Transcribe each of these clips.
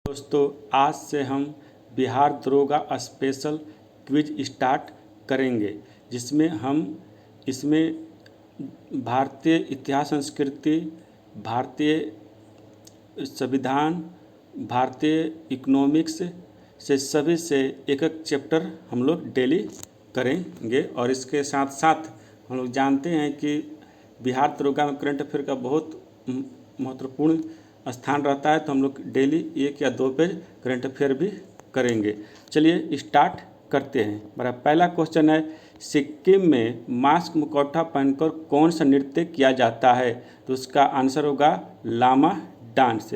दोस्तों, आज से हम बिहार दरोगा स्पेशल क्विज स्टार्ट करेंगे, जिसमें हम इसमें भारतीय इतिहास संस्कृति, भारतीय संविधान, भारतीय इकोनॉमिक्स से सभी से एक एक चैप्टर हम लोग डेली करेंगे। और इसके साथ साथ हम लोग जानते हैं कि बिहार दरोगा में करंट अफेयर का बहुत महत्वपूर्ण स्थान रहता है, तो हम लोग डेली 1 या 2 पेज करंट अफेयर भी करेंगे। चलिए स्टार्ट करते हैं। मेरा पहला क्वेश्चन है, सिक्किम में मास्क मुखौटा पहनकर कौन सा नृत्य किया जाता है? तो उसका आंसर होगा लामा डांस।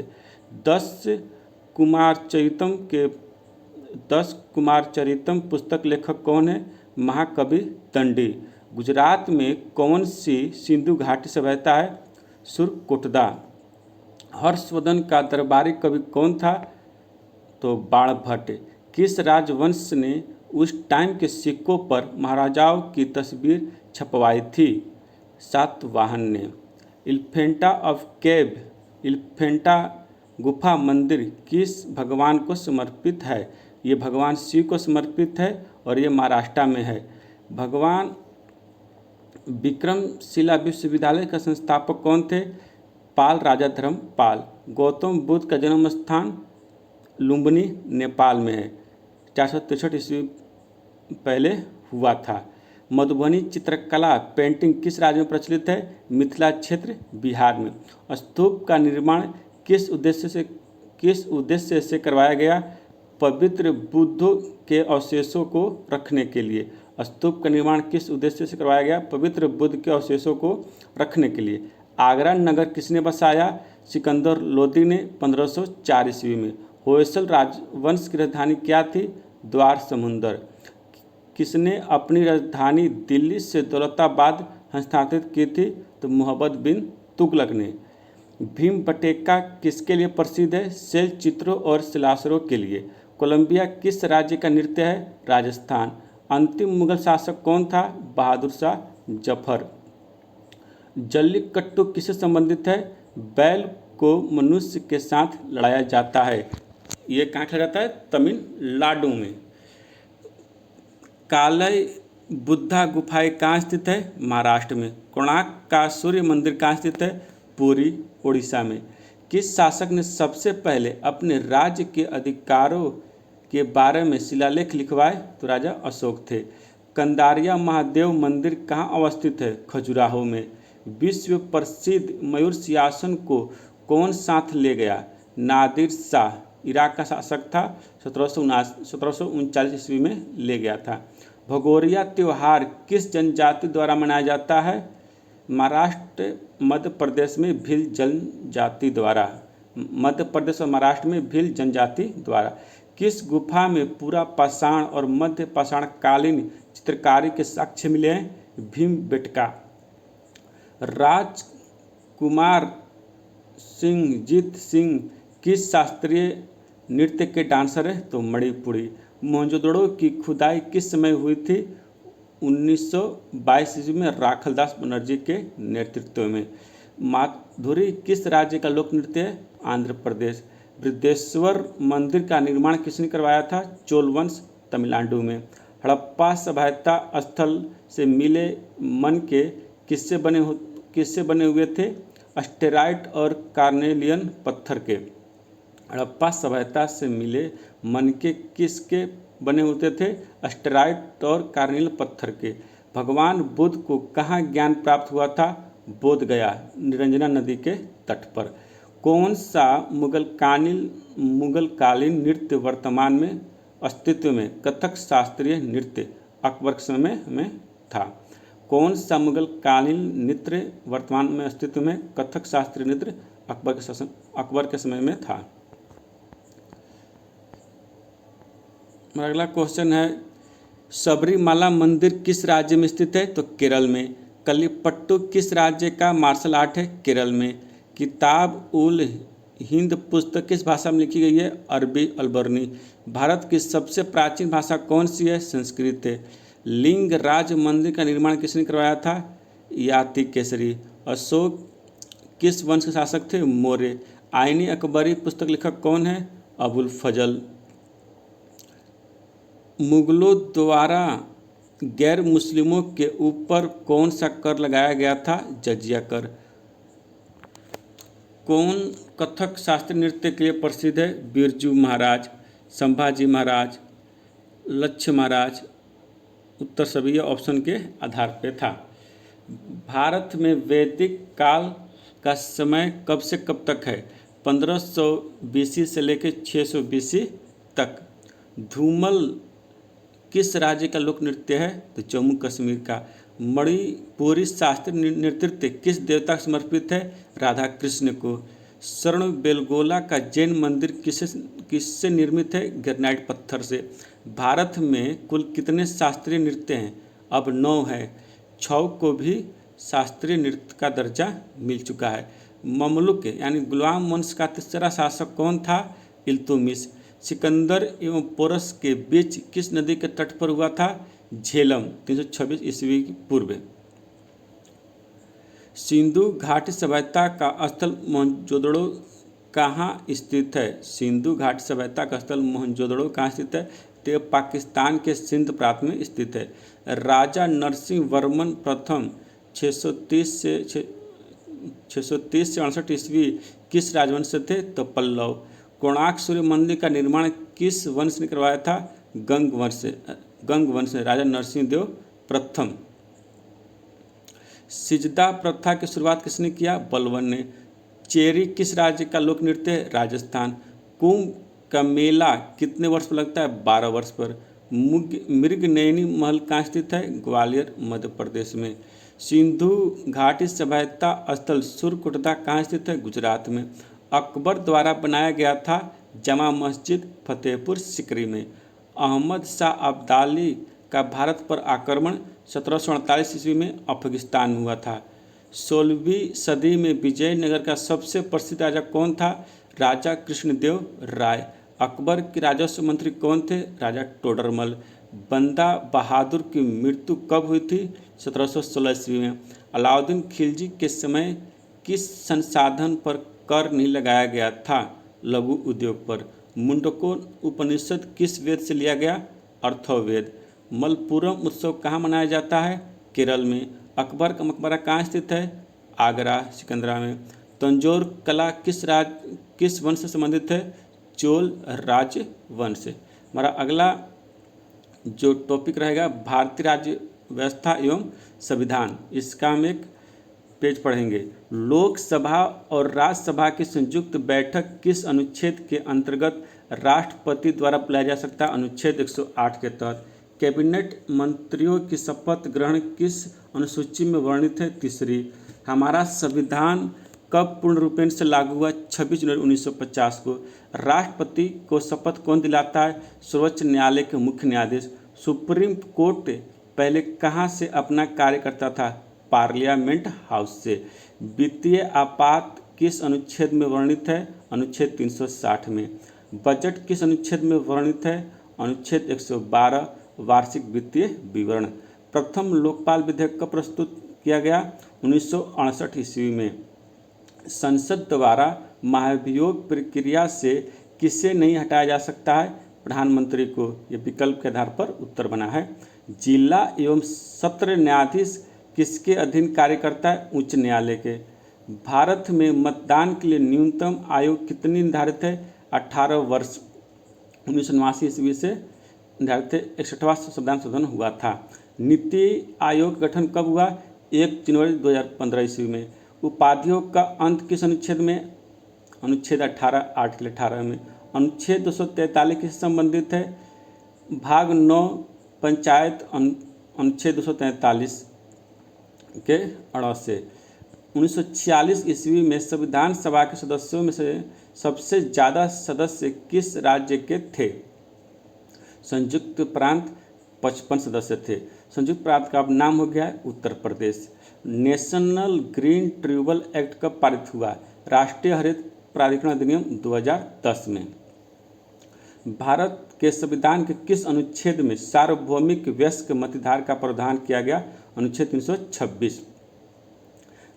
10 कुमार चरितम पुस्तक लेखक कौन है? महाकवि दंडी। गुजरात में कौन सी सिंधु घाटी से बहता है? सुरकोटदा। हर्षवर्धन का दरबारी कवि कौन था? तो बाणभट्ट। किस राजवंश ने उस टाइम के सिक्कों पर महाराजाओं की तस्वीर छपवाई थी? सातवाहन ने। एलिफेंटा ऑफ केव, एलिफेंटा गुफा मंदिर किस भगवान को समर्पित है? ये भगवान शिव को समर्पित है और ये महाराष्ट्र में है। भगवान विक्रमशिला विश्वविद्यालय का संस्थापक कौन थे? पाल राजा धर्मपाल। गौतम बुद्ध का जन्म स्थान लुम्बिनी नेपाल में है। 463 ईस्वी पहले हुआ था। मधुबनी चित्रकला पेंटिंग किस राज्य में प्रचलित है? मिथिला क्षेत्र बिहार में। स्तूप का निर्माण किस उद्देश्य से करवाया गया? पवित्र बुद्ध के अवशेषों को रखने के लिए। स्तूप का निर्माण किस उद्देश्य से करवाया गया? पवित्र बुद्ध के अवशेषों को रखने के लिए। आगरा नगर किसने बसाया? सिकंदर लोदी ने 1504 ईस्वी में। होयसल राजवंश की राजधानी क्या थी? द्वार समुंदर। किसने अपनी राजधानी दिल्ली से दौलताबाद हस्तांतरित की थी? तो मोहम्मद बिन तुगलक ने। भीमबटका किसके लिए प्रसिद्ध है? शैल चित्रों और शिलाश्रयों के लिए। कोलंबिया किस राज्य का नृत्य है? राजस्थान। अंतिम मुगल शासक कौन था? बहादुर शाह जफर। जल्लीकट्टू किससे संबंधित है? बैल को मनुष्य के साथ लड़ाया जाता है। ये कहाँ खेला जाता है? तमिलनाडु में। कालय बुद्धा गुफाएं कहाँ स्थित है? महाराष्ट्र में। कोणार्क का सूर्य मंदिर कहाँ स्थित है? पुरी, उड़ीसा में। किस शासक ने सबसे पहले अपने राज्य के अधिकारों के बारे में शिलालेख लिखवाए? तो राजा अशोक थे। कंदारिया महादेव मंदिर कहाँ अवस्थित है? खजुराहो में। विश्व प्रसिद्ध मयूर सिंहासन को कौन साथ ले गया? नादिर शाह इराक का शासक था। 1739 ईस्वी में ले गया था। भगोरिया त्योहार किस जनजाति द्वारा मनाया जाता है? महाराष्ट्र मध्य प्रदेश में भील जनजाति द्वारा। मध्य प्रदेश और महाराष्ट्र में भील जनजाति द्वारा। किस गुफा में पूरा पाषाण और मध्य पाषाण कालीन चित्रकारी के साक्ष्य मिले हैं? भीमबेटका। राजकुमार सिंह सिंह किस शास्त्रीय नृत्य के डांसर है? तो मणिपुरी। मोहनजोदड़ो की खुदाई किस समय हुई थी? 1922 ईस्वी में राखलदास बनर्जी के नेतृत्व में। माधुरी किस राज्य का लोक नृत्य है? आंध्र प्रदेश। बृहदेश्वर मंदिर का निर्माण किसने करवाया था? चोल वंश, तमिलनाडु में। हड़प्पा सभ्यता स्थल से मिले मन के किससे बने हुए थे? स्टेराइट और कार्नेलियन पत्थर के। हड़प्पा सभ्यता से मिले मनके किसके बने होते थे? स्टेराइट और कार्नेलियन पत्थर के। भगवान बुद्ध को कहाँ ज्ञान प्राप्त हुआ था? बोध गया, निरंजना नदी के तट पर। कौन सा मुगलकालीन नृत्य वर्तमान में अस्तित्व में? कथक शास्त्रीय नृत्य अकबर के समय में था। कौन सा मुगलकालीन नृत्य वर्तमान में अस्तित्व में? कथक शास्त्रीय नृत्य अकबर के समय में था। हमारा अगला क्वेश्चन है, सबरीमाला मंदिर किस राज्य में स्थित है? तो केरल में। कलिपट्टू किस राज्य का मार्शल आर्ट है? केरल में। किताब उल हिंद पुस्तक किस भाषा में लिखी गई है? अरबी अल्बरनी। भारत की सबसे प्राचीन भाषा कौन सी है? संस्कृत है। लिंगराज मंदिर का निर्माण किसने करवाया था? याति केसरी। अशोक किस वंश के शासक थे? मौर्य। आईनी अकबरी पुस्तक लेखक कौन है? अबुल फजल। मुगलों द्वारा गैर मुस्लिमों के ऊपर कौन सा कर लगाया गया था? जजिया कर। कौन कथक शास्त्रीय नृत्य के लिए प्रसिद्ध है? बिरजू महाराज, संभाजी महाराज, लक्ष्य महाराज। उत्तर सभी ऑप्शन के आधार पे था। भारत में वैदिक काल का समय कब से कब तक है? 1500 बीसी से लेकर 600 बीसी तक। धूमल किस राज्य का लोक नृत्य है? तो जम्मू कश्मीर का। मणिपुरी शास्त्रीय नृत्य किस देवता को समर्पित है? राधा कृष्ण को। स्वर्ण बेलगोला का जैन मंदिर किससे निर्मित है? ग्रेनाइट पत्थर से। भारत में कुल कितने शास्त्रीय नृत्य हैं? अब 9 है। छऊ को भी शास्त्रीय नृत्य का दर्जा मिल चुका है। ममलुक यानी गुलाम वंश का तीसरा शासक कौन था? इल्तुतमिश। सिकंदर एवं पोरस के बीच किस नदी के तट पर हुआ था? झेलम, 326 ईस्वी पूर्व। सिंधु घाटी सभ्यता का स्थल मोहनजोदड़ो कहाँ स्थित है? सिंधु घाटी सभ्यता का स्थल मोहनजोदड़ो कहाँ स्थित है? तो पाकिस्तान के सिंध प्रांत में स्थित है। राजा नरसिंह वर्मन प्रथम 630 से 68 ईस्वी किस राजवंश से थे? तो पल्लव। कोणार्क सूर्य मंदिर का निर्माण किस वंश ने करवाया था? गंग वंश से राजा नरसिंह देव प्रथम। सिजदा प्रथा की शुरुआत किसने किया? बलबन ने। चेरी किस राज्य का लोक नृत्य है? राजस्थान। कुंभ का मेला कितने वर्ष पर लगता है? 12 वर्ष पर। मृगनयनी महल कहाँ स्थित है? ग्वालियर, मध्य प्रदेश में। सिंधु घाटी सभ्यता स्थल सुरकुटदा कहाँ स्थित है? गुजरात में। अकबर द्वारा बनाया गया था जमा मस्जिद फतेहपुर सिकरी में। अहमद शाह अब्दाली का भारत पर आक्रमण 1748 ईस्वी में अफगानिस्तान में हुआ था। 16वीं सदी में विजयनगर का सबसे प्रसिद्ध राजा कौन था? राजा कृष्णदेव राय। अकबर के राजस्व मंत्री कौन थे? राजा टोडरमल। बंदा बहादुर की मृत्यु कब हुई थी? 1716 ईस्वी में। अलाउद्दीन खिलजी के समय किस संसाधन पर कर नहीं लगाया गया था? लघु उद्योग पर। मुंडको उपनिषद किस वेद से लिया गया? अर्थववेद। मलपुरम उत्सव कहाँ मनाया जाता है? केरल में। अकबर का मकबरा कहाँ स्थित है? आगरा, सिकंदरा में। तंजौर कला किस वंश से संबंधित है? चोल राजवंश से। हमारा अगला जो टॉपिक रहेगा भारतीय राज्य व्यवस्था एवं संविधान, इसका हम एक पेज पढ़ेंगे। लोकसभा और राज्यसभा की संयुक्त बैठक किस अनुच्छेद के अंतर्गत राष्ट्रपति द्वारा बुलाया जा सकता है? अनुच्छेद 108 के तहत। कैबिनेट मंत्रियों की शपथ ग्रहण किस अनुसूची में वर्णित है? तीसरी। हमारा संविधान कब पूर्ण रूपेण से लागू हुआ? 26 जनवरी 1950 को। राष्ट्रपति को शपथ कौन दिलाता है? सर्वोच्च न्यायालय के मुख्य न्यायाधीश। सुप्रीम कोर्ट पहले कहाँ से अपना कार्य करता था? पार्लियामेंट हाउस से। वित्तीय आपात किस अनुच्छेद में वर्णित है? अनुच्छेद 360 में। बजट किस अनुच्छेद में वर्णित है? अनुच्छेद 112 वार्षिक वित्तीय विवरण। प्रथम लोकपाल विधेयक कब प्रस्तुत किया गया? 1968 ईस्वी में। संसद द्वारा महाभियोग प्रक्रिया से किसे नहीं हटाया जा सकता है? प्रधानमंत्री को। यह विकल्प के आधार पर उत्तर बना है। जिला एवं सत्र न्यायाधीश किसके अधीन कार्य करता है? उच्च न्यायालय के। भारत में मतदान के लिए न्यूनतम आयु कितनी निर्धारित है? 18 वर्ष। 1989 ईस्वी से निर्धारित 61वां संविधान संशोधन हुआ था। नीति आयोग गठन कब हुआ? 1 जनवरी 2015 ईस्वी में। उपाधियों का अंत किस अनुच्छेद में? अनुच्छेद 18 आर्टिकल 18 में। अनुच्छेद 243 किससे संबंधित है? भाग 9 पंचायत अनुच्छेद 243 के अड़ से। 1946 ईस्वी में संविधान सभा के सदस्यों में से सबसे ज़्यादा सदस्य किस राज्य के थे? संयुक्त प्रांत 55 सदस्य थे। संयुक्त प्रांत का अब नाम हो गया है Uttar Pradesh. National green tribunal act कब पारित हुआ? राष्ट्रीय हरित प्राधिकरण अधिनियम 2010 में। भारत के संविधान के किस अनुच्छेद में सार्वभौमिक वयस्क मताधिकार का प्रावधान किया गया? अनुच्छेद 326।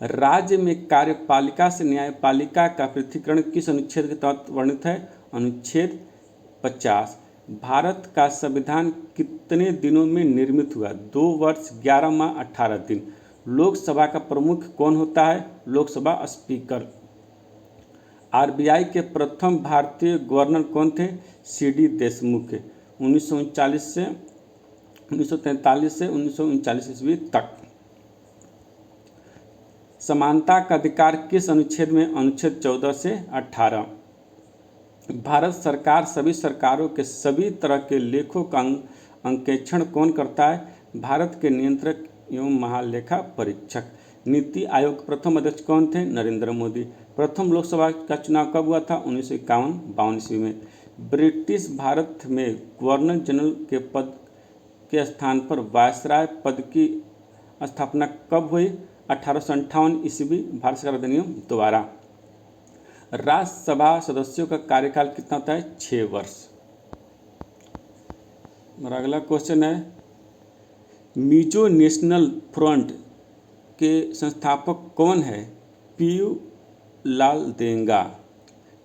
राज्य में कार्यपालिका से न्यायपालिका का पृथक्करण किस अनुच्छेद के तहत वर्णित है? अनुच्छेद 50। भारत का संविधान कितने दिनों में निर्मित हुआ? 2 वर्ष 11 माह 18 दिन। लोकसभा का प्रमुख कौन होता है? लोकसभा स्पीकर। आरबीआई के प्रथम भारतीय गवर्नर कौन थे? सीडी देशमुख। 1939 से 1943 से 1939 ईस्वी तक। समानता का अधिकार किस अनुच्छेद में? अनुच्छेद 14 से 18। भारत सरकार सभी सरकारों के सभी तरह के लेखों का अंकेक्षण कौन करता है? भारत के नियंत्रक एवं महालेखा परीक्षक। नीति आयोग के प्रथम अध्यक्ष कौन थे? नरेंद्र मोदी। प्रथम लोकसभा का चुनाव कब हुआ था? 1951-52 ईस्वी में। ब्रिटिश भारत में गवर्नर जनरल के पद के स्थान पर वायसराय पद की स्थापना कब हुई? 1858 ईस्वी, भारत सरकार अधिनियम द्वारा। राज्यसभा सदस्यों का कार्यकाल कितना होता है? 6 वर्ष। मेरा अगला क्वेश्चन है, मिजो नेशनल फ्रंट के संस्थापक कौन है? पीयू लाल डेंगा।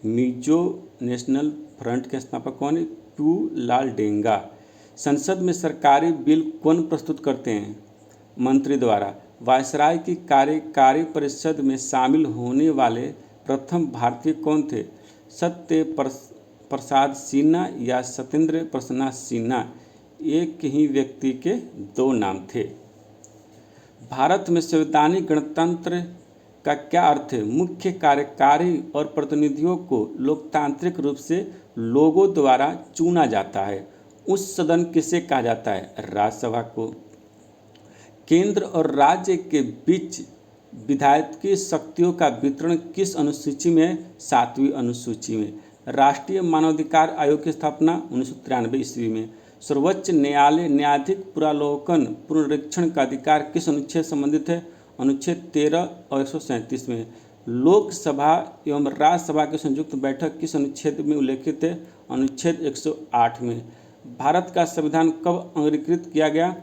मिजो नेशनल फ्रंट के संस्थापक कौन है? पीयू लाल डेंगा। संसद में सरकारी बिल कौन प्रस्तुत करते हैं? मंत्री द्वारा। वायसराय की कार्यकारी परिषद में शामिल होने वाले प्रथम भारतीय कौन थे? सत्य प्रसाद सिन्हा या सत्येंद्र प्रसाद सिन्हा। एक ही व्यक्ति के 2 नाम थे। भारत में संवैधानिक गणतंत्र का क्या अर्थ है? मुख्य कार्यकारी और प्रतिनिधियों को लोकतांत्रिक रूप से लोगों द्वारा चुना जाता है। उस सदन किसे कहा जाता है? राज्यसभा को। केंद्र और राज्य के बीच विधायकी शक्तियों का वितरण किस अनुसूची में है? 7वीं अनुसूची में। राष्ट्रीय मानवाधिकार आयोग की स्थापना 1993 ईस्वी में। सर्वोच्च न्यायालय न्यायाधीश पुनरावलोकन पुनरीक्षण का अधिकार किस अनुच्छेद संबंधित है? अनुच्छेद 13 और 137 में। लोकसभा एवं राज्यसभा की संयुक्त बैठक किस अनुच्छेद में उल्लेखित है? अनुच्छेद 108 में। भारत का संविधान कब अंगीकृत किया गया?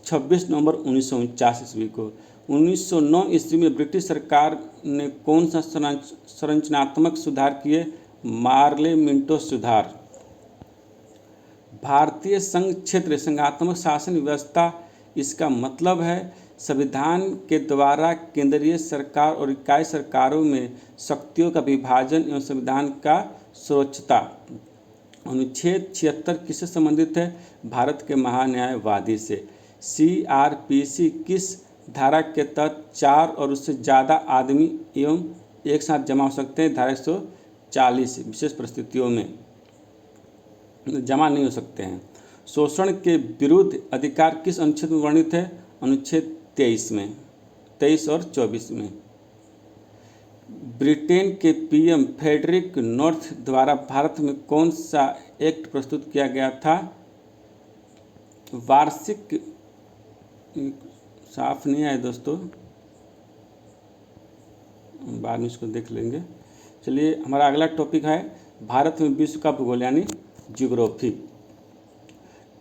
26 नवंबर 1949 ईस्वी को। 1909 ईस्वी में ब्रिटिश सरकार ने कौन सा संरचनात्मक सुधार किए? मार्ले मिंटो सुधार। भारतीय संघ क्षेत्र संघात्मक शासन व्यवस्था, इसका मतलब है संविधान के द्वारा केंद्रीय सरकार और इकाई सरकारों में शक्तियों का विभाजन एवं संविधान का सर्वोच्चता। अनुच्छेद 76 किससे संबंधित है? भारत के महान्यायवादी से। सीआरपीसी किस धारा के तहत 4 और उससे ज़्यादा आदमी एवं एक साथ जमा हो सकते हैं? धारा 140। विशेष परिस्थितियों में जमा नहीं हो सकते हैं। शोषण के विरुद्ध अधिकार किस अनुच्छेद में वर्णित है? अनुच्छेद 23 में, 23 और 24 में। ब्रिटेन के पीएम फ्रेडरिक नॉर्थ द्वारा भारत में कौन सा एक्ट प्रस्तुत किया गया था? वार्षिक, साफ नहीं आए दोस्तों, बाद में इसको देख लेंगे। चलिए, हमारा अगला टॉपिक है भारत में विश्व का भूगोल यानी ज्योग्राफी।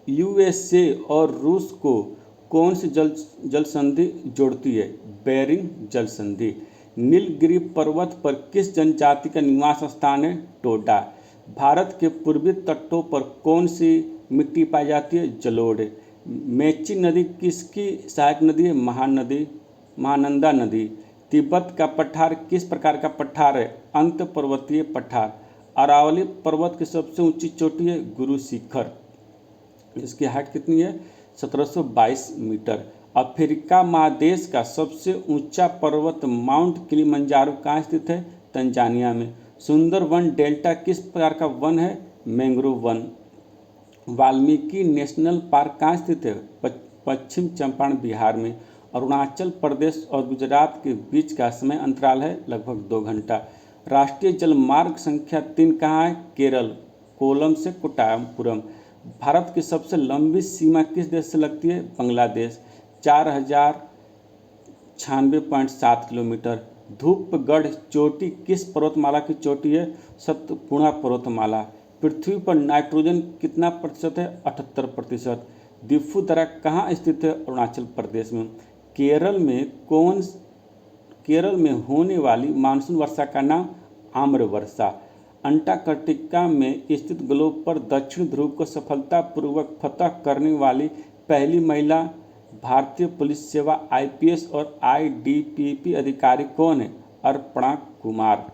यूएसए और रूस को कौन सी जल संधि जोड़ती है? बेरिंग जल संधि। नीलगिरी पर्वत पर किस जनजाति का निवास स्थान है? टोडा। भारत के पूर्वी तटों पर कौन सी मिट्टी पाई जाती है? जलोढ़। मेची नदी किसकी सहायक नदी है? महानदी, महानंदा नदी। तिब्बत का पठार किस प्रकार का पठार है? अंत पर्वतीय पठार। अरावली पर्वत की सबसे ऊंची चोटी है? गुरु शिखर। इसकी हाइट कितनी है? 1722 मीटर। अफ्रीका महादेश का सबसे ऊंचा पर्वत माउंट किलिमंजारो कहाँ स्थित है? तंजानिया में। सुंदरवन डेल्टा किस प्रकार का वन है? Mangrove one. Valmiki national park कहाँ स्थित है? पश्चिम चंपारण बिहार में। अरुणाचल प्रदेश और गुजरात के बीच का समय अंतराल है लगभग 2 घंटा। राष्ट्रीय जलमार्ग संख्या 3 कहाँ है? केरल, कोलम से कोट्टायमपुरम। भारत की सबसे लंबी सीमा किस देश से लगती है? बांग्लादेश, 4096.7 किलोमीटर। धूपगढ़ चोटी किस पर्वतमाला की चोटी है? सतपुड़ा पर्वतमाला। पृथ्वी पर नाइट्रोजन कितना प्रतिशत है? 78%। दिफुदरा कहाँ स्थित है? अरुणाचल प्रदेश में। केरल में होने वाली मानसून वर्षा का नाम आम्र वर्षा। अंटार्कटिका में स्थित ग्लोब पर दक्षिण ध्रुव को सफलतापूर्वक फतह करने वाली पहली महिला भारतीय पुलिस सेवा आईपीएस और आईडीपीपी अधिकारी कौन है? अर्पणा कुमार।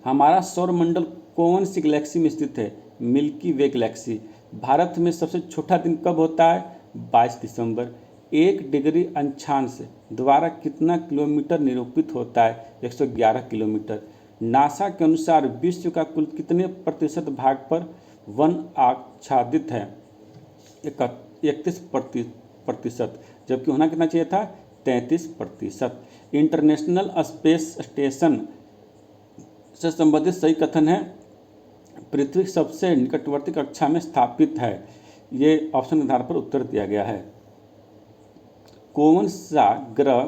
हमारा सौरमंडल कौन सी गैलेक्सी में स्थित है? मिल्की वे गैलेक्सी। भारत में सबसे छोटा दिन कब होता है? 22 दिसंबर। 1 डिग्री अक्षांश द्वारा कितना किलोमीटर निरूपित होता है? 111 किलोमीटर। नासा के अनुसार विश्व का कुल कितने प्रतिशत भाग पर वन आच्छादित है? 31%, जबकि होना कितना चाहिए था? 33%। इंटरनेशनल स्पेस स्टेशन से संबंधित सही कथन है पृथ्वी सबसे निकटवर्ती कक्षा में स्थापित है। ये ऑप्शन के आधार पर उत्तर दिया गया है। कौन सा ग्रह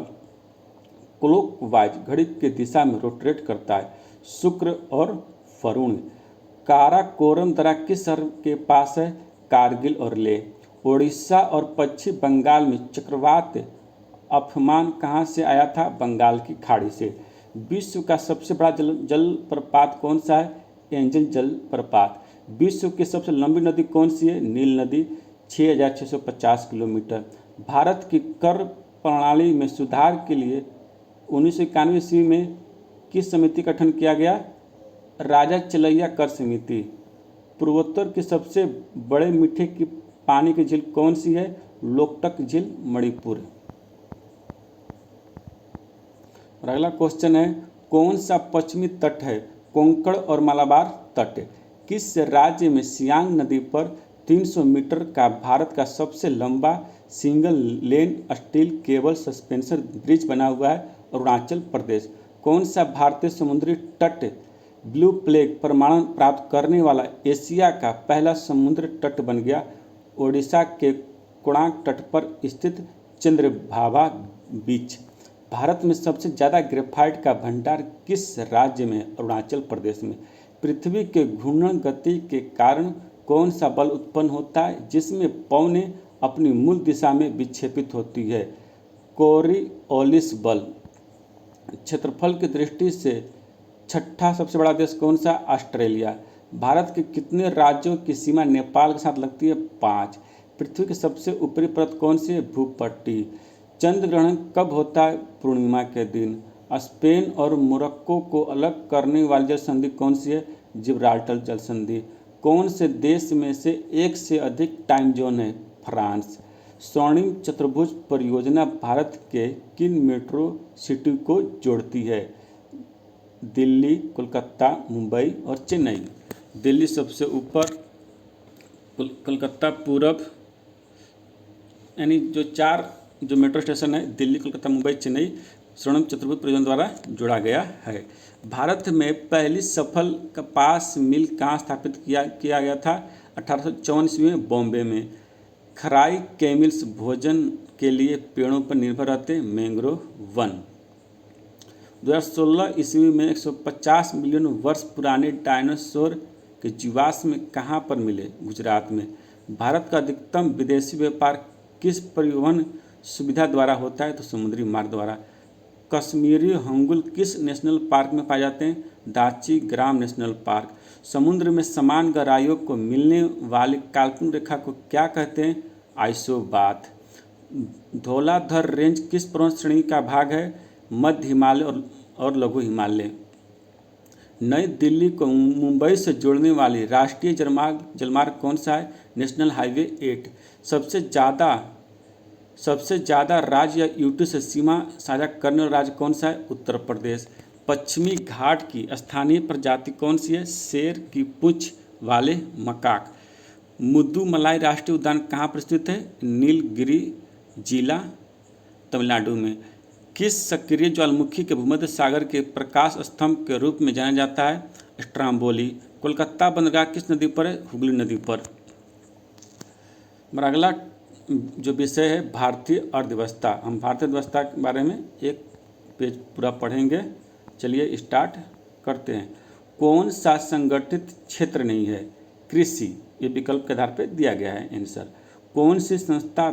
क्लॉकवाइज घड़ी की दिशा में रोटेट करता है? शुक्र और वरुण। काराकोरम दर्रा किस शहर के पास है? कारगिल और लेह। उड़ीसा और पश्चिम बंगाल में चक्रवात अम्फान कहाँ से आया था? बंगाल की खाड़ी से। विश्व का सबसे बड़ा जलप्रपात कौन सा है? एंजल जलप्रपात। विश्व की सबसे लंबी नदी कौन सी है? नील नदी, 6650 किलोमीटर। भारत की कर प्रणाली में सुधार के लिए 1991 ईस्वी में किस समिति का गठन किया गया? राजा चलैया कर समिति। पूर्वोत्तर की सबसे बड़े मीठे की पानी की झील कौन सी है? लोकटक झील, मणिपुर। और अगला क्वेश्चन है, कौन सा पश्चिमी तट है? कोंकण और मलाबार तट। किस राज्य में सियांग नदी पर 300 मीटर का भारत का सबसे लंबा single lane steel cable suspension bridge बना हुआ है? अरुणाचल प्रदेश। कौन सा भारतीय समुद्री तट ब्लू फ्लैग प्रमाणन प्राप्त करने वाला एशिया का पहला समुद्री तट बन गया? ओडिशा के कोणार्क तट पर स्थित चंद्रभागा बीच। भारत में सबसे ज़्यादा ग्रेफाइट का भंडार किस राज्य में है? अरुणाचल प्रदेश में। पृथ्वी के घूर्णन गति के कारण कौन सा बल उत्पन्न होता है जिसमें पौने अपनी मूल दिशा में विक्षेपित होती है? कोरियोलिस बल। क्षेत्रफल की दृष्टि से छठा सबसे बड़ा देश कौन सा? ऑस्ट्रेलिया। भारत के कितने राज्यों की सीमा नेपाल के साथ लगती है? 5। पृथ्वी की सबसे ऊपरी परत कौन सी है? भूपट्टी। चंद्र ग्रहण कब होता है? पूर्णिमा के दिन। स्पेन और मोरक्को को अलग करने वाली जल संधि कौन सी है? जिब्राल्टर जल संधि। कौन से देश में से एक से अधिक टाइम जोन है? फ्रांस। स्वर्णिम चतुर्भुज परियोजना भारत के किन मेट्रो सिटी को जोड़ती है? दिल्ली, कोलकाता, मुंबई और चेन्नई। दिल्ली सबसे ऊपर, कोलकाता पूरब, यानी जो मेट्रो स्टेशन है दिल्ली, कोलकाता, मुंबई, चेन्नई स्वर्णिम चतुर्भुज परियोजना द्वारा जोड़ा गया है। भारत में पहली सफल कपास मिल कहाँ स्थापित किया गया था? 1854 ईस्वी में बॉम्बे में। खराई कैमिल्स भोजन के लिए पेड़ों पर निर्भर रहते? Mangrove one. 2016 ईस्वी में 150 मिलियन वर्ष पुराने डायनासोर के जीवाश्म कहाँ पर मिले? गुजरात में। भारत का अधिकतम विदेशी व्यापार किस परिवहन सुविधा द्वारा होता है? तो समुद्री मार्ग द्वारा। कश्मीरी हंगुल किस नेशनल पार्क में पाए जाते हैं? दाची ग्राम नेशनल पार्क। समुद्र में समान गहराइयों को मिलने वाली काल्पनिक रेखा को क्या कहते हैं? आइसोबाथ। धौलाधर रेंज किस पर्वत श्रेणी का भाग है? मध्य हिमालय और लघु हिमालय। नई दिल्ली को मुंबई से जोड़ने वाली राष्ट्रीय जलमार्ग कौन सा है? National highway 8। सबसे ज़्यादा राज्य या यूटी से सीमा साझा करने वाला राज्य कौन सा है? उत्तर प्रदेश। पश्चिमी घाट की स्थानीय प्रजाति कौन सी है? शेर की पूंछ वाले मकाक। मुदुमलाई राष्ट्रीय उद्यान कहाँ पर स्थित है? नीलगिरी जिला, तमिलनाडु में। किस सक्रिय ज्वालामुखी के भूमध्य सागर के प्रकाश स्तंभ के रूप में जाना जाता है? स्ट्राम्बोली। कोलकाता बंदरगाह किस नदी पर है? हुगली नदी पर। मेरा अगला जो विषय है भारतीय अर्थव्यवस्था। हम भारतीय अर्थव्यवस्था के बारे में एक पेज पूरा पढ़ेंगे। चलिए स्टार्ट करते हैं। कौन सा संगठित क्षेत्र नहीं है? कृषि। ये विकल्प के आधार पर दिया गया है आंसर। कौन सी संस्था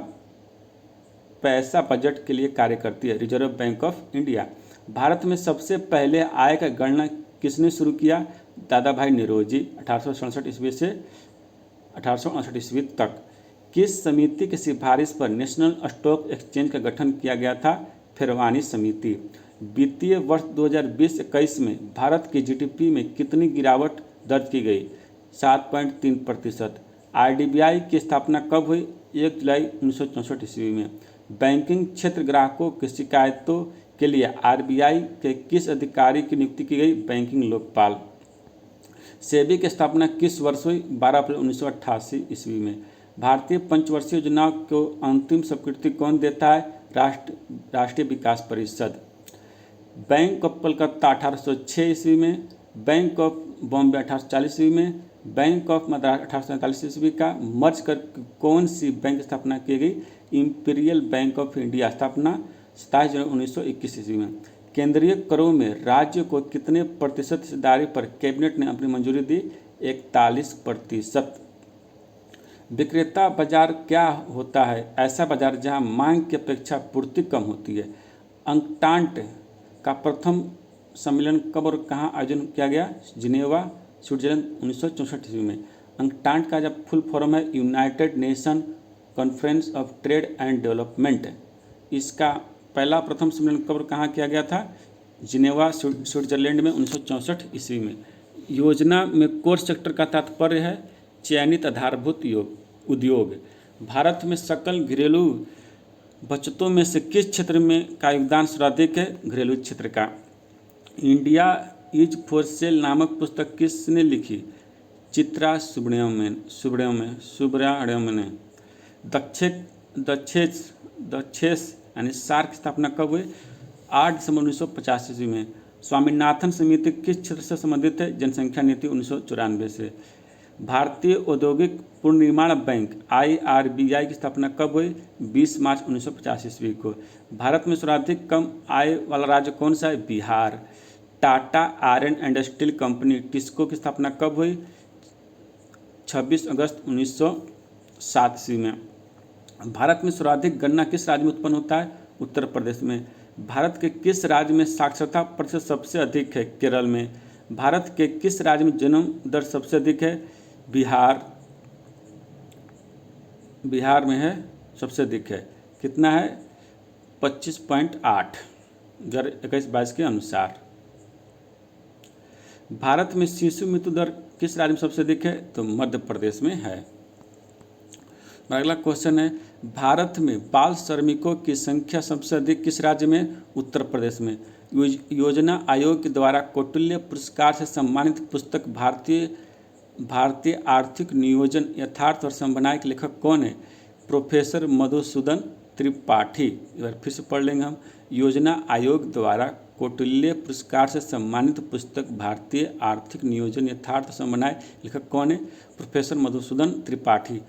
पैसा बजट के लिए कार्य करती है? Reserve bank of India. Bharat में सबसे पहले आय का गणना किसने शुरू किया? दादा भाई निरोजी 1867 ईस्वी से 1868 ईस्वी तक। किस समिति की सिफारिश पर नेशनल स्टॉक एक्सचेंज का गठन किया गया था? फिरवानी समिति। वित्तीय वर्ष 2020-21 में भारत की जीडीपी में कितनी गिरावट दर्ज की गई? 7.3%। आरडीबीआई की स्थापना कब हुई? 1 जुलाई 1964 ईस्वी में। बैंकिंग क्षेत्र ग्राहकों की शिकायतों के लिए आरबीआई के किस अधिकारी की नियुक्ति की गई? बैंकिंग लोकपाल। सेबी की स्थापना किस वर्ष हुई? 12 अप्रैल 1988 ईस्वी में। भारतीय पंचवर्षीय योजना को अंतिम स्वीकृति कौन देता है? राष्ट्रीय विकास परिषद। बैंक ऑफ कलकत्ता 1806 ईस्वी में, बैंक ऑफ बॉम्बे 1840 ईस्वी में, बैंक ऑफ मद्रास 1847 ईस्वी का मर्ज कर कौन सी बैंक स्थापना की गई? इंपीरियल बैंक ऑफ इंडिया, स्थापना 27 जनवरी 1921 ईस्वी में। केंद्रीय करों में राज्य को कितने प्रतिशत हिस्सेदारी पर कैबिनेट ने अपनी मंजूरी दी? 41%। विक्रेता बाजार क्या होता है? ऐसा बाजार जहां मांग की अपेक्षा पूर्ति कम होती है। अंकटाड का प्रथम सम्मेलन कब और कहाँ आयोजन किया गया? जिनेवा, स्विट्जरलैंड 1964 ईस्वी में। अंकटाड का जब फुल फॉर्म है United nation conference of trade and development. इसका पहला प्रथम सम्मेलन कब और कहाँ किया गया था? जिनेवा, स्विट्जरलैंड में 1964 ईस्वी में। योजना में कोर सेक्टर का तात्पर्य है चयनित आधारभूत उद्योग। भारत में सकल घरेलू बचतों में से किस क्षेत्र में का योगदान सर्वाधिक है? घरेलू क्षेत्र का। इंडिया इज फॉर सेल नामक पुस्तक किसने लिखी? चित्रा सुब्रमण्यम ने। दक्षेस यानी सार्क की स्थापना कब हुई? 8 दिसंबर 1950 ईस्वी में। स्वामीनाथन समिति किस क्षेत्र से संबंधित है? जनसंख्या नीति 1994 से। भारतीय औद्योगिक पुनर्निर्माण बैंक IRBI की स्थापना कब हुई? 20 मार्च 1950 ईस्वी को। भारत में सर्वाधिक कम आय वाला राज्य कौन सा है? Bihar. Tata iron and steel company TISCO की स्थापना कब हुई? 26 अगस्त 1907 ईस्वी में। भारत में सर्वाधिक गन्ना किस राज्य में उत्पन्न होता है? उत्तर प्रदेश में। भारत के किस राज्य में साक्षरता प्रतिशत सबसे अधिक है? केरल में। भारत के किस राज्य में जन्म दर सबसे अधिक है? बिहार में है, सबसे अधिक है। कितना है? 25.8 2021-22 के अनुसार। भारत में शिशु मृत्यु दर किस राज्य में सबसे अधिक है? तो मध्य प्रदेश में है। अगला क्वेश्चन है, भारत में बाल श्रमिकों की संख्या सबसे अधिक किस राज्य में? उत्तर प्रदेश में। योजना आयोग के द्वारा कौटिल्य पुरस्कार से सम्मानित पुस्तक भारतीय आर्थिक नियोजन यथार्थ और संभावनाएं के लेखक कौन है? प्रोफेसर मधुसूदन त्रिपाठी। एक बार फिर से पढ़ लेंगे हम। योजना आयोग द्वारा कौटिल्य पुरस्कार से सम्मानित पुस्तक भारतीय आर्थिक नियोजन यथार्थ संभावनाएं, लेखक कौन है? प्रोफेसर मधुसूदन त्रिपाठी।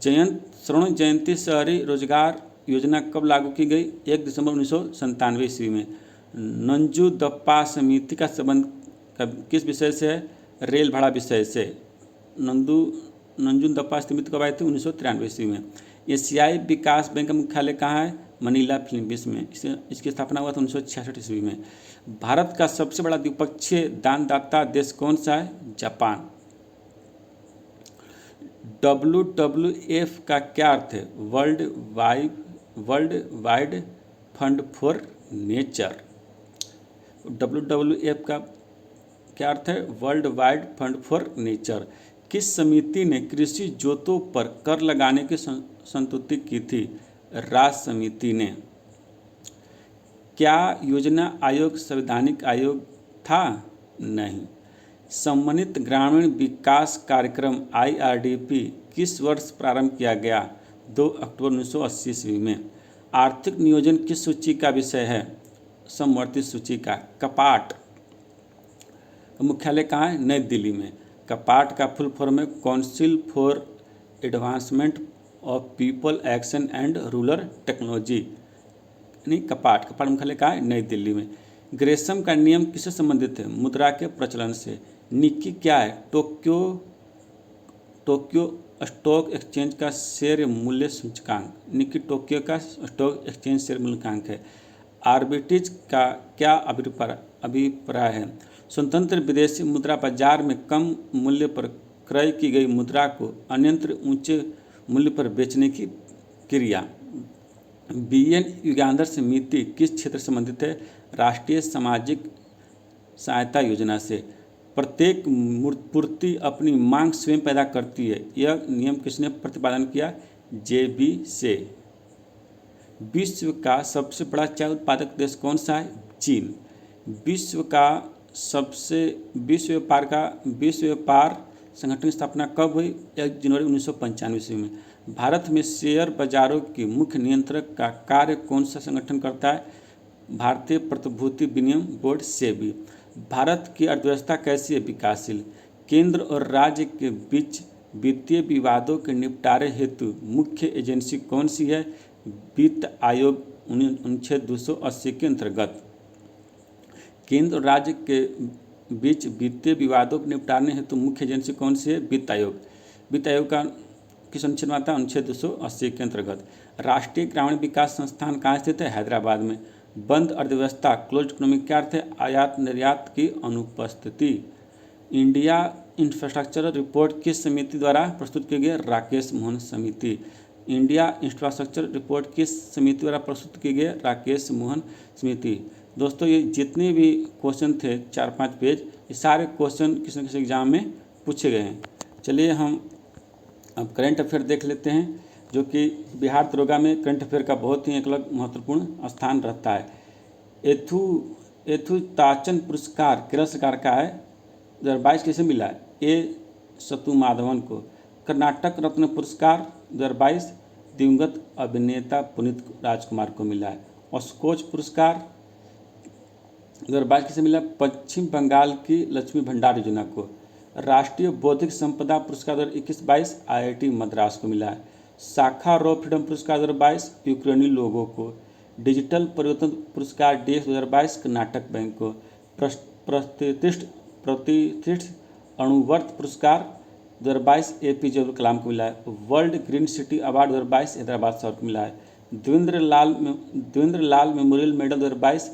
स्वर्ण जयंती शहरी रोजगार योजना कब लागू की गई? 1 दिसंबर 1997 ईस्वी में। नंजू-दप्पा समिति का संबंध किस विषय से है? रेल भाड़ा विषय से। नंजू-दप्पा समिति कब आई थी? 1993 ईस्वी में। एशियाई विकास बैंक का मुख्यालय कहाँ है? मनीला, फिलीपींस में। इसकी स्थापना हुआ था 1966 ईस्वी में। भारत का सबसे बड़ा द्विपक्षीय दानदाता देश कौन सा है? जापान। WWF का क्या अर्थ है? World wide fund for nature. WWF का क्या अर्थ है? World wide fund for nature. किस समिति ने कृषि जोतों पर कर लगाने की संस्तुति की थी? राज्य समिति ने। क्या योजना आयोग संवैधानिक आयोग था? नहीं। समन्वित ग्रामीण विकास कार्यक्रम IRDP किस वर्ष प्रारंभ किया गया? 2 अक्टूबर 1980 ईस्वी में। आर्थिक नियोजन किस सूची का विषय है? समवर्ती सूची का। कपाट मुख्यालय कहाँ है? नई दिल्ली में। कपाट का फुल फॉर्म है council for advancement of people action and rural technology, यानी कपाट मुख्यालय कहाँ है? नई दिल्ली में। ग्रेशम का नियम किससे संबंधित है? मुद्रा के प्रचलन से। निक्की क्या है? टोक्यो स्टॉक एक्सचेंज का शेयर मूल्य सूचकांक। निक्की टोक्यो का स्टॉक एक्सचेंज शेयर मूल्यांक है। आर्बिट्रेज का क्या अभिप्राय है? स्वतंत्र विदेशी मुद्रा बाजार में कम मूल्य पर क्रय की गई मुद्रा को अन्यत्र ऊंचे मूल्य पर बेचने की क्रिया। बीएन युगांधर समिति किस क्षेत्र से संबंधित है? राष्ट्रीय सामाजिक सहायता योजना से। प्रत्येक पूर्ति अपनी मांग स्वयं पैदा करती है, यह नियम किसने प्रतिपादन किया? जेबी से। विश्व का सबसे बड़ा चाय उत्पादक देश कौन सा है? चीन। विश्व व्यापार संगठन की स्थापना कब हुई? 1 जनवरी 1995 ईस्वी में। भारत में शेयर बाजारों की मुख्य नियंत्रक का कार्य कौन सा संगठन करता है? भारतीय प्रतिभूति विनिमय बोर्ड सेबी। भारत की अर्थव्यवस्था कैसी है? विकासशील। केंद्र और राज्य के बीच वित्तीय विवादों के निपटारे हेतु मुख्य एजेंसी कौन सी है? वित्त आयोग अनुच्छेद 280 के अंतर्गत। केंद्र और राज्य के बीच वित्तीय विवादों के निपटारे हेतु मुख्य एजेंसी कौन सी है? वित्त आयोग। वित्त आयोग का किस अनुच्छेद में आता है? अनुच्छेद 280 के अंतर्गत। राष्ट्रीय ग्रामीण विकास संस्थान कहाँ स्थित है? हैदराबाद में। बंद अर्थव्यवस्था क्लोज्ड इकोनॉमी क्या अर्थ है? आयात निर्यात की अनुपस्थिति। इंडिया इंफ्रास्ट्रक्चर रिपोर्ट किस समिति द्वारा प्रस्तुत की गई? राकेश मोहन समिति। इंडिया इंफ्रास्ट्रक्चर रिपोर्ट किस समिति द्वारा प्रस्तुत की गई? राकेश मोहन समिति। दोस्तों ये जितने भी क्वेश्चन थे 4-5 पेज, ये सारे क्वेश्चन किसी न किसी एग्जाम में पूछे गए हैं। चलिए हम अब करंट अफेयर देख लेते हैं, जो कि बिहार दरोगा में करंट अफेयर का बहुत ही एक अलग महत्वपूर्ण स्थान रहता है। एथुताचन पुरस्कार केरल सरकार का है, 2022 किसे मिला है? ए सतु माधवन को। कर्नाटक रत्न पुरस्कार 2022 दिवंगत अभिनेता पुनीत राजकुमार को मिला है। ऑस्कोच पुरस्कार 2022 किसे मिला? पश्चिम बंगाल की लक्ष्मी भंडार योजना को। राष्ट्रीय बौद्धिक संपदा पुरस्कार 2021-22 आईआईटी मद्रास को मिला है। साखारोव फ्रीडम पुरस्कार 2022 यूक्रेनी लोगों को। डिजिटल परिवर्तन पुरस्कार डीएक्स 2022 कर्नाटक बैंक को। प्रतिष्ठित अणुवर्त पुरस्कार 2022 एपीजे अब्दुल कलाम को मिला है। World green city award 2022 Hyderabad शहर को मिला है। देवेंद्र लाल मेमोरियल मेडल 2022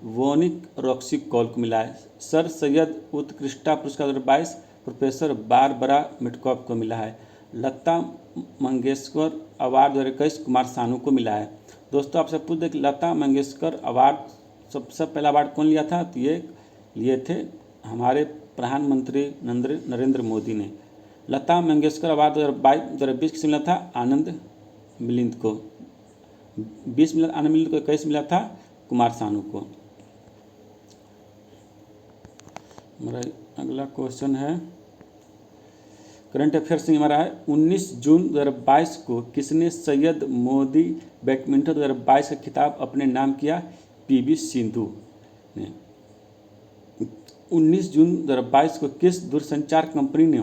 वोनिक रॉक्सी कॉल को मिला है। सर सैयद उत्कृष्टता पुरस्कार 2022 प्रोफेसर बारबरा मिटकॉफ को मिला है। लता मंगेशकर अवार्ड 2021 कुमार सानू को मिला है। दोस्तों आपसे पूछ दें कि लता मंगेशकर अवार्ड सबसे पहला अवार्ड कौन लिया था? तो ये लिए थे हमारे प्रधानमंत्री नरेंद्र मोदी ने। लता मंगेशकर अवार्ड 2020 किसे मिला था? आनंद मिलिंद को। 20 मिला आनंद मिलिंद को, 21 मिला था कुमार सानू को। हमारा अगला क्वेश्चन है करंट अफेयर से हमारा है 19 जून 2022 को किसने सैयद मोदी बैडमिंटन 2022 का खिताब अपने नाम किया? पीवी सिंधु ने। 19 जून 2022 को किस दूरसंचार कंपनी ने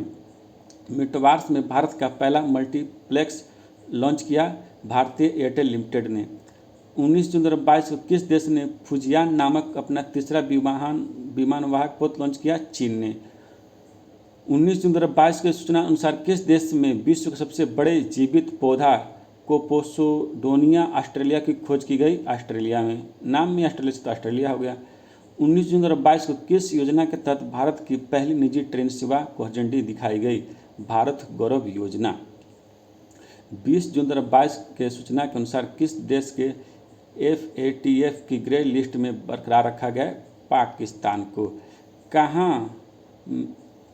मेटावर्स में भारत का पहला मल्टीप्लेक्स लॉन्च किया? भारतीय एयरटेल लिमिटेड ने। 19 जून 2022 को किस देश ने फुजियान नामक अपना तीसरा विमानवाहक पोत लॉन्च किया? चीन ने। 19 जून 2022 की सूचना अनुसार किस देश में विश्व के सबसे बड़े जीवित पौधा कोपोसोडोनिया ऑस्ट्रेलिया की खोज की गई? ऑस्ट्रेलिया में। नाम में ऑस्ट्रेलिया से तो ऑस्ट्रेलिया हो गया। 19 जून 2022 को किस योजना के तहत भारत की पहली निजी ट्रेन सेवा को झंडी दिखाई गई? भारत गौरव योजना। 20 जून 2022 के सूचना के अनुसार किस देश के FATF की ग्रे लिस्ट में बरकरार रखा गया? पाकिस्तान को।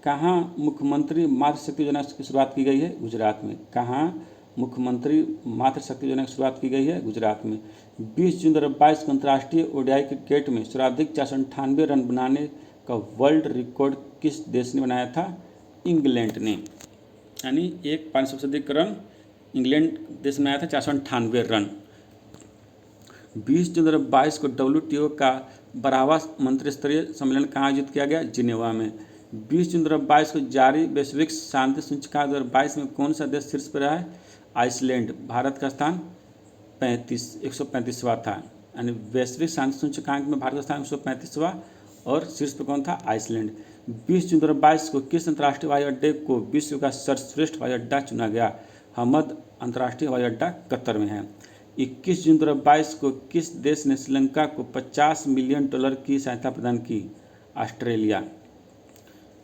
कहाँ मुख्यमंत्री मातृशक्ति योजना की शुरुआत की गई है? गुजरात में। कहाँ मुख्यमंत्री मातृशक्ति योजना की शुरुआत की गई है? गुजरात में। 20 जून 2022 को अंतर्राष्ट्रीय ओडीआई क्रिकेट में सर्वाधिक 498 रन बनाने का वर्ल्ड रिकॉर्ड किस देश ने बनाया था? इंग्लैंड ने। यानी एक पारी सबसे अधिक रन इंग्लैंड देश ने बनाया था, 498 रन। 20 जून 2022 को WTO का 12वां मंत्रिस्तरीय सम्मेलन कहाँ आयोजित किया गया? जिनेवा में। 20 जून 2022 को जारी वैश्विक शांति सूचकांक 2022 में कौन सा देश शीर्ष पर रहा है? आइसलैंड। भारत का स्थान 135वां था। यानी वैश्विक शांति सूचकांक में भारत का स्थान 135वां और शीर्ष पर कौन था? आइसलैंड। 20 जून 2022 को किस अंतर्राष्ट्रीय हवाई अड्डे को विश्व का सर्वश्रेष्ठ हवाई अड्डा चुना गया? हमद अंतर्राष्ट्रीय हवाई अड्डा कतर में है। 21 जून 2022 को किस देश ने श्रीलंका को $50 मिलियन की सहायता प्रदान की? ऑस्ट्रेलिया।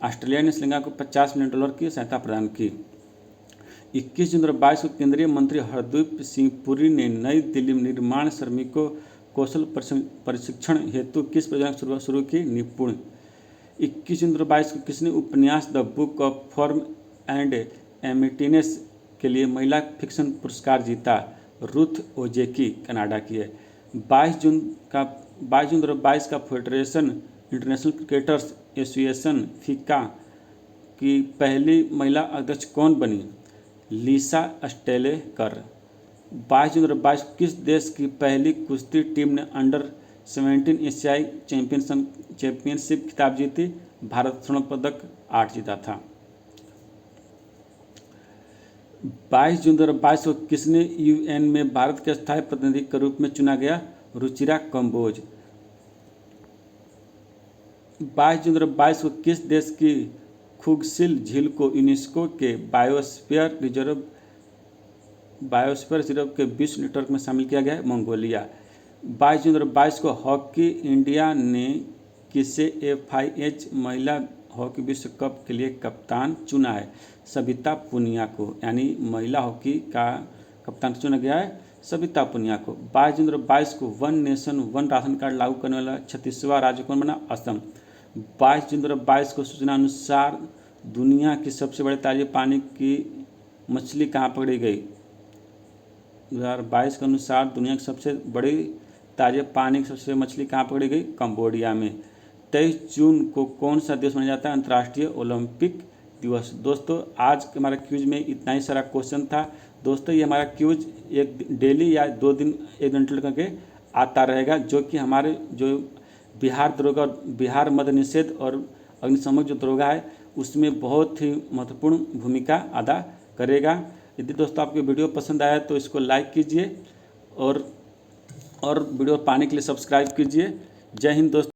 ऑस्ट्रेलिया ने श्रीलंका को $50 मिलियन की सहायता प्रदान की। 21 जून 2022 को केंद्रीय मंत्री हरदीप सिंह पुरी ने नई दिल्ली में निर्माण श्रमिकों कौशल प्रशिक्षण हेतु किस परियोजना शुरू की? निपुण। 21 जून 2022 को किसने उपन्यास the book of form and emptiness के लिए महिला फिक्शन पुरस्कार जीता? रुथ ओजेकी कनाडा की है। 22 जून 2022 का federation international cricketers association FIFA की पहली महिला अध्यक्ष कौन बनी? लिसा स्टेलेकर। 22 जून 2022 किस देश की पहली कुश्ती टीम ने अंडर-17 एशियाई चैंपियनशिप खिताब जीती? भारत स्वर्ण पदक 8 जीता था। 22 जून 2022 को किसने यूएन में भारत के स्थायी प्रतिनिधि के रूप में चुना गया? रुचिरा कंबोज। 22 जून 2022 को किस देश की खुगसिल झील को यूनेस्को के बायोस्फीयर रिजर्व के विश्व नेटवर्क में शामिल किया गया है? मंगोलिया। 22 जून 2022 को हॉकी इंडिया ने किसे FIH महिला हॉकी विश्व कप के लिए कप्तान चुना है? सविता पुनिया को, यानी महिला हॉकी का कप्तान चुना गया है सविता पुनिया को। 22 जून 2022 को one nation one ration card लागू करने वाला 36वां राज्य कौन बना? असम। 22 जून 2022 को सूचना अनुसार दुनिया की सबसे बड़े ताजे पानी की मछली कहाँ पकड़ी गई? 2022 के अनुसार दुनिया की सबसे बड़ी ताजे पानी की सबसे मछली कहाँ पकड़ी गई? कंबोडिया में। 23 जून को कौन सा दिवस मनाया जाता है? अंतर्राष्ट्रीय ओलंपिक दिवस। दोस्तों आज हमारा क्यूज में इतना ही सारा क्वेश्चन था। दोस्तों ये हमारा क्यूज एक डेली या 2 दिन 1 घंटे करके आता रहेगा, जो कि हमारे जो बिहार दरोगा, बिहार मद्य निषेध और अग्निशमन जो दरोगा है उसमें बहुत ही महत्वपूर्ण भूमिका अदा करेगा। यदि दोस्तों आपको वीडियो पसंद आया तो इसको लाइक कीजिए और वीडियो पाने के लिए सब्सक्राइब कीजिए। जय हिंद दोस्तों।